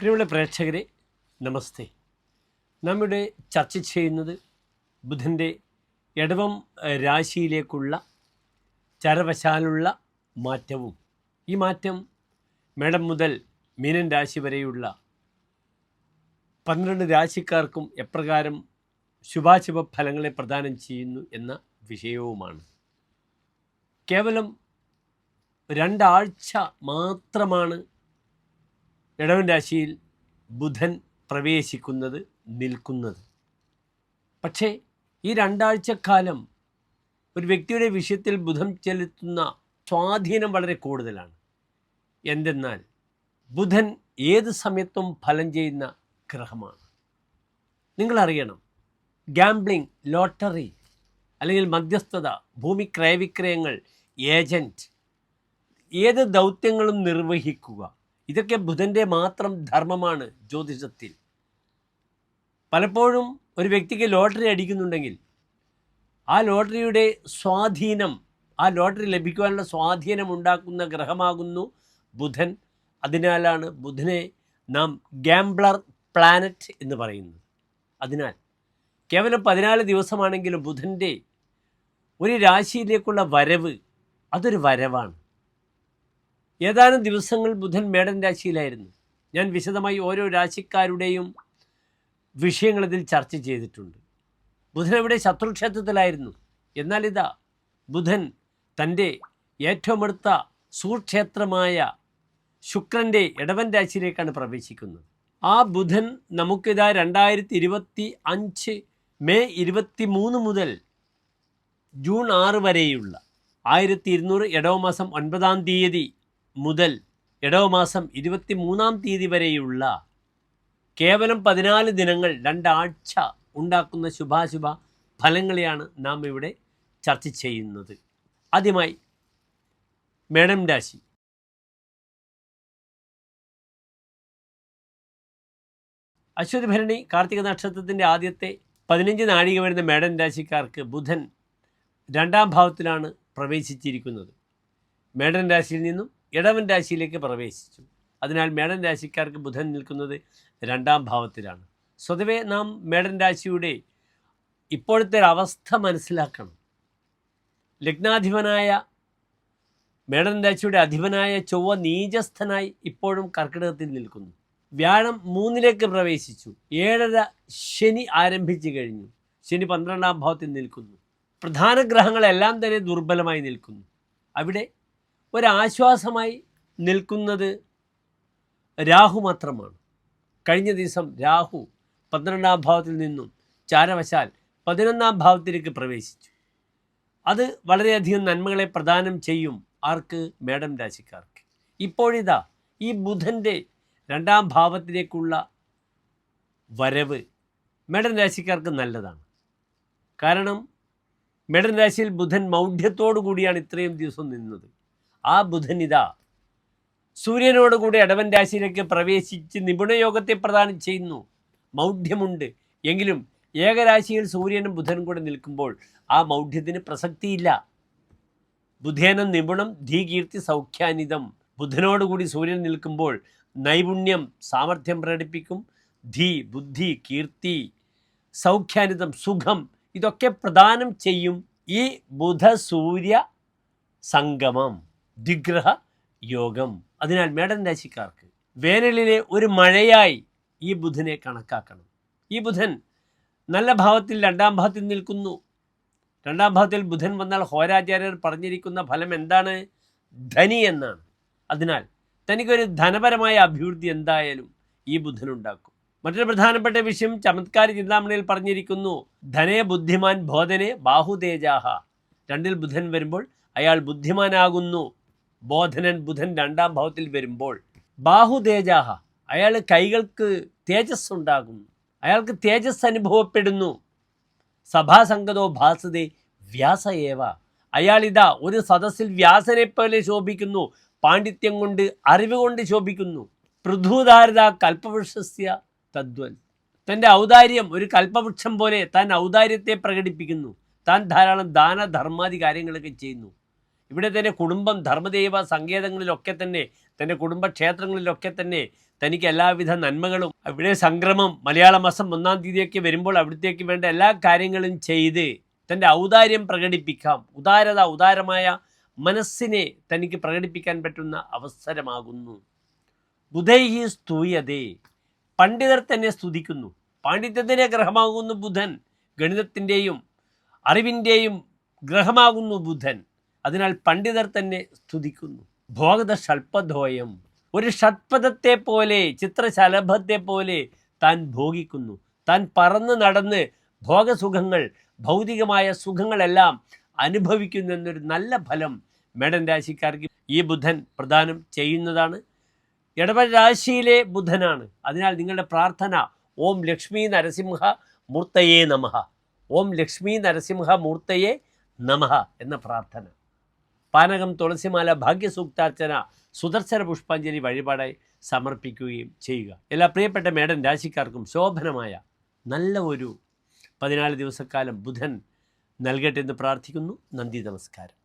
പ്രിയമുള്ള പ്രേക്ഷകരെ നമസ്തേ. നമ്മുടെ ചർച്ച ചെയ്യുന്നത് ബുധൻ്റെ ഇടവം രാശിയിലേക്കുള്ള ചരവശാലുള്ള മാറ്റവും ഈ മാറ്റം മേടം മുതൽ മീനൻ രാശി വരെയുള്ള 12 രാശിക്കാർക്കും എപ്രകാരം ശുഭാശുഭ ഫലങ്ങളെ പ്രദാനം ചെയ്യുന്നു എന്ന വിഷയവുമാണ്. കേവലം 2 ആഴ്ച മാത്രമാണ് ഇടവൻ രാശിയിൽ ബുധൻ പ്രവേശിക്കുന്നത്, നിൽക്കുന്നത്. പക്ഷേ ഈ 2 ആഴ്ചക്കാലം ഒരു വ്യക്തിയുടെ വിഷയത്തിൽ ബുധൻ ചെലുത്തുന്ന സ്വാധീനം വളരെ കൂടുതലാണ്. എന്തെന്നാൽ ബുധൻ ഏത് സമയത്തും ഫലം ചെയ്യുന്ന ഗ്രഹമാണ്. നിങ്ങളറിയണം, ഗാംബ്ലിംഗ്, ലോട്ടറി അല്ലെങ്കിൽ മധ്യസ്ഥത, ഭൂമി ക്രയവിക്രയങ്ങൾ, ഏജൻറ്റ്, ഏത് ദൗത്യങ്ങളും നിർവഹിക്കുക, ഇതൊക്കെ ബുധൻ്റെ മാത്രം ധർമ്മമാണ് ജ്യോതിഷത്തിൽ. പലപ്പോഴും ഒരു വ്യക്തിക്ക് ലോട്ടറി അടിക്കുന്നുണ്ടെങ്കിൽ ആ ലോട്ടറിയുടെ സ്വാധീനം, ആ ലോട്ടറി ലഭിക്കുവാനുള്ള സ്വാധീനം ഉണ്ടാക്കുന്ന ഗ്രഹമാകുന്നു ബുധൻ. അതിനാലാണ് ബുധനെ നാം ഗാംബ്ലർ പ്ലാനറ്റ് എന്ന് പറയുന്നത്. അതിനാൽ കേവലം 14 ദിവസമാണെങ്കിലും ബുധൻ്റെ ഒരു രാശിയിലേക്കുള്ള വരവ് അതൊരു വരവാണ്. ഏതാനും ദിവസങ്ങൾ ബുധൻ മേടൻ രാശിയിലായിരുന്നു. ഞാൻ വിശദമായി ഓരോ രാശിക്കാരുടെയും വിഷയങ്ങളിതിൽ ചർച്ച ചെയ്തിട്ടുണ്ട്. ബുധൻ ഇവിടെ ശത്രുക്ഷേത്രത്തിലായിരുന്നു. എന്നാൽ ഇതാ ബുധൻ തൻ്റെ ഏറ്റവും അടുത്ത സുക്ഷേത്രമായ ശുക്രൻ്റെ ഇടവൻ രാശിയിലേക്കാണ് പ്രവേശിക്കുന്നത്. ആ ബുധൻ നമുക്കിതാ 2025 മെയ് 23 മുതൽ ജൂൺ 6 വരെയുള്ള 1200 ഇടവമാസം 9-ാം തീയതി മുതൽ ഇടവമാസം 23-ാം തീയതി വരെയുള്ള കേവലം 14 ദിനങ്ങൾ, 2 ആഴ്ച ഉണ്ടാക്കുന്ന ശുഭാശുഭ ഫലങ്ങളെയാണ് നാം ഇവിടെ ചർച്ച ചെയ്യുന്നത്. ആദ്യമായി മേടം രാശി. അശ്വതി ഭരണി കാർത്തിക നക്ഷത്രത്തിൻ്റെ ആദ്യത്തെ 15 നാഴിക വരുന്ന മേടൻ രാശിക്കാർക്ക് ബുധൻ 2-ാം ഭാവത്തിലാണ് പ്രവേശിച്ചിരിക്കുന്നത്. മേടൻ രാശിയിൽ നിന്നും ഇടവൻ രാശിയിലേക്ക് പ്രവേശിച്ചു. അതിനാൽ മേടൻ രാശിക്കാർക്ക് ബുധൻ നിൽക്കുന്നത് 2-ാം ഭാവത്തിലാണ്. സ്വതവേ നാം മേടൻ രാശിയുടെ ഇപ്പോഴത്തെ അവസ്ഥ മനസ്സിലാക്കണം. ലഗ്നാധിപനായ മേടൻ രാശിയുടെ അധിപനായ ചൊവ്വ നീചസ്ഥനായി ഇപ്പോഴും കർക്കിടകത്തിൽ നിൽക്കുന്നു. വ്യാഴം 3-ലേക്ക് പ്രവേശിച്ചു. 7.5 ശനി ആരംഭിച്ചു കഴിഞ്ഞു. ശനി 12-ാം ഭാവത്തിൽ നിൽക്കുന്നു. പ്രധാന ഗ്രഹങ്ങളെല്ലാം തന്നെ ദുർബലമായി നിൽക്കുന്നു. അവിടെ ഒരാശ്വാസമായി നിൽക്കുന്നത് രാഹു മാത്രമാണ്. കഴിഞ്ഞ ദിവസം രാഹു 12-ാം ഭാവത്തിൽ നിന്നും ചാരവശാൽ 11-ാം ഭാവത്തിലേക്ക് പ്രവേശിച്ചു. അത് വളരെയധികം നന്മകളെ പ്രദാനം ചെയ്യും. ആർക്ക്? മേടം രാശിക്കാർക്ക്. ഇപ്പോഴിതാ ഈ ബുധൻ്റെ 2-ാം ഭാവത്തിലേക്കുള്ള വരവ് മേടൻ രാശിക്കാർക്ക് നല്ലതാണ്. കാരണം മേടൻ രാശിയിൽ ബുധൻ മൗഢ്യത്തോടു കൂടിയാണ് ഇത്രയും ദിവസം നിന്നത്. ആ ബുധൻ ഇതാ സൂര്യനോടുകൂടി ഇടവൻ രാശിയിലേക്ക് പ്രവേശിച്ച് നിപുണയോഗത്തെ പ്രദാനം ചെയ്യുന്നു. മൗഢ്യമുണ്ട് എങ്കിലും ഏകരാശിയിൽ സൂര്യനും ബുധനും കൂടെ നിൽക്കുമ്പോൾ ആ മൗഢ്യത്തിന് പ്രസക്തിയില്ല. ബുധേനം നിപുണം ധീകീർത്തി സൗഖ്യാനിതം. ബുധനോടുകൂടി സൂര്യൻ നിൽക്കുമ്പോൾ നൈപുണ്യം, സാമർഥ്യം പ്രകടിപ്പിക്കും. ധീ, ബുദ്ധി, കീർത്തി, സൗഖ്യാനിതം, സുഖം, ഇതൊക്കെ പ്രദാനം ചെയ്യും ഈ ബുധ സൂര്യ സംഗമം, ദ്വിഗ്രഹ യോഗം. അതിനാൽ മേടൻ രാശിക്കാർക്ക് വേനലിലെ ഒരു മഴയായി ഈ ബുധനെ കണക്കാക്കണം. ഈ ബുധൻ നല്ല ഭാവത്തിൽ 2-ാം ഭാവത്തിൽ നിൽക്കുന്നു. 2-ാം ഭാവത്തിൽ ബുധൻ വന്നാൽ ഹോരാചാര്യർ പറഞ്ഞിരിക്കുന്ന ഫലം എന്താണ്? ധനി എന്നാണ്. അതിനാൽ തനിക്കൊരു ധനപരമായ അഭിവൃദ്ധി എന്തായാലും ഈ ബുധനുണ്ടാക്കും. മറ്റൊരു പ്രധാനപ്പെട്ട വിഷയം ചമത്കാര ചിന്താമണിയിൽ പറഞ്ഞിരിക്കുന്നു. ധനേ ബുദ്ധിമാൻ ബോധനെ ബാഹുതേജാഹ. 2-ൽ ബുധൻ വരുമ്പോൾ അയാൾ ബുദ്ധിമാനാകുന്നു. ബോധനൻ ബുധൻ 2-ാം ഭാവത്തിൽ വരുമ്പോൾ ബാഹുതേജാഹ, അയാൾ കൈകൾക്ക് തേജസ് ഉണ്ടാകുന്നു, അയാൾക്ക് തേജസ് അനുഭവപ്പെടുന്നു. സഭാസംഗതോ ഭാസതേ വ്യാസയേവ. അയാളിതാ ഒരു സദസ്സിൽ വ്യാസനെ പോലെ ശോഭിക്കുന്നു. പാണ്ഡിത്യം കൊണ്ട്, അറിവ് കൊണ്ട് ശോഭിക്കുന്നു. പൃഥൂധാരത കൽപ്പവൃക്ഷസ്യ തദ്വൽ. തൻ്റെ ഔദാര്യം ഒരു കൽപ്പവൃക്ഷം പോലെ താൻ ഔദാര്യത്തെ പ്രകടിപ്പിക്കുന്നു. താൻ ധാരാളം ദാനധർമാദി കാര്യങ്ങളൊക്കെ ചെയ്യുന്നു. ഇവിടെ തന്നെ കുടുംബം, ധർമ്മദേവ സങ്കേതങ്ങളിലൊക്കെ തന്നെ തൻ്റെ കുടുംബക്ഷേത്രങ്ങളിലൊക്കെ തന്നെ തനിക്ക് എല്ലാവിധ നന്മകളും, അവിടെ സംക്രമം മലയാള മാസം 1-ാം തീയതിയൊക്കെ വരുമ്പോൾ അവിടത്തേക്ക് വേണ്ട എല്ലാ കാര്യങ്ങളും ചെയ്ത് തൻ്റെ ഔദാര്യം പ്രകടിപ്പിക്കാം. ഉദാരമായ മനസ്സിനെ തനിക്ക് പ്രകടിപ്പിക്കാൻ പറ്റുന്ന അവസരമാകുന്നു. ബുധൈഹി സ്തൂയതേ, പണ്ഡിതർ തന്നെ സ്തുതിക്കുന്നു. പാണ്ഡിത്യത്തിൻ്റെ ഗ്രഹമാകുന്നു ബുധൻ, ഗണിതത്തിൻ്റെയും അറിവിൻ്റെയും ഗ്രഹമാകുന്നു ബുധൻ. അതിനാൽ പണ്ഡിതർ തന്നെ സ്തുതിക്കുന്നു. ഭോഗത ഷൽപധോയം, ഒരു ഷഡ്പദത്തെ പോലെ, ചിത്രശലഭത്തെ പോലെ താൻ ഭോഗിക്കുന്നു. താൻ പറന്ന് നടന്ന് ഭോഗസുഖങ്ങൾ, ഭൗതികമായ സുഖങ്ങളെല്ലാം അനുഭവിക്കുന്നു എന്നൊരു നല്ല ഫലം മേടൻ രാശിക്കാർക്ക് ഈ ബുധൻ പ്രദാനം ചെയ്യുന്നതാണ്. ഇടവ രാശിയിലെ ബുധനാണ്. അതിനാൽ നിങ്ങളുടെ പ്രാർത്ഥന ഓം ലക്ഷ്മി നരസിംഹ മൂർത്തയേ നമഃ, ഓം ലക്ഷ്മി നരസിംഹ മൂർത്തയേ നമഃ എന്ന പ്രാർത്ഥന. പാനകം, തുളസിമാല, ഭാഗ്യസൂക്താർച്ചന, സുദർശന പുഷ്പാഞ്ജലി വഴിപാടായി സമർപ്പിക്കുകയും ചെയ്യുക. എല്ലാ പ്രിയപ്പെട്ട മേടൻ രാശിക്കാർക്കും ശോഭനമായ നല്ല ഒരു 14 ദിവസക്കാലം ബുധൻ നൽകട്ടെ എന്ന് പ്രാർത്ഥിക്കുന്നു. നന്ദി, നമസ്കാരം.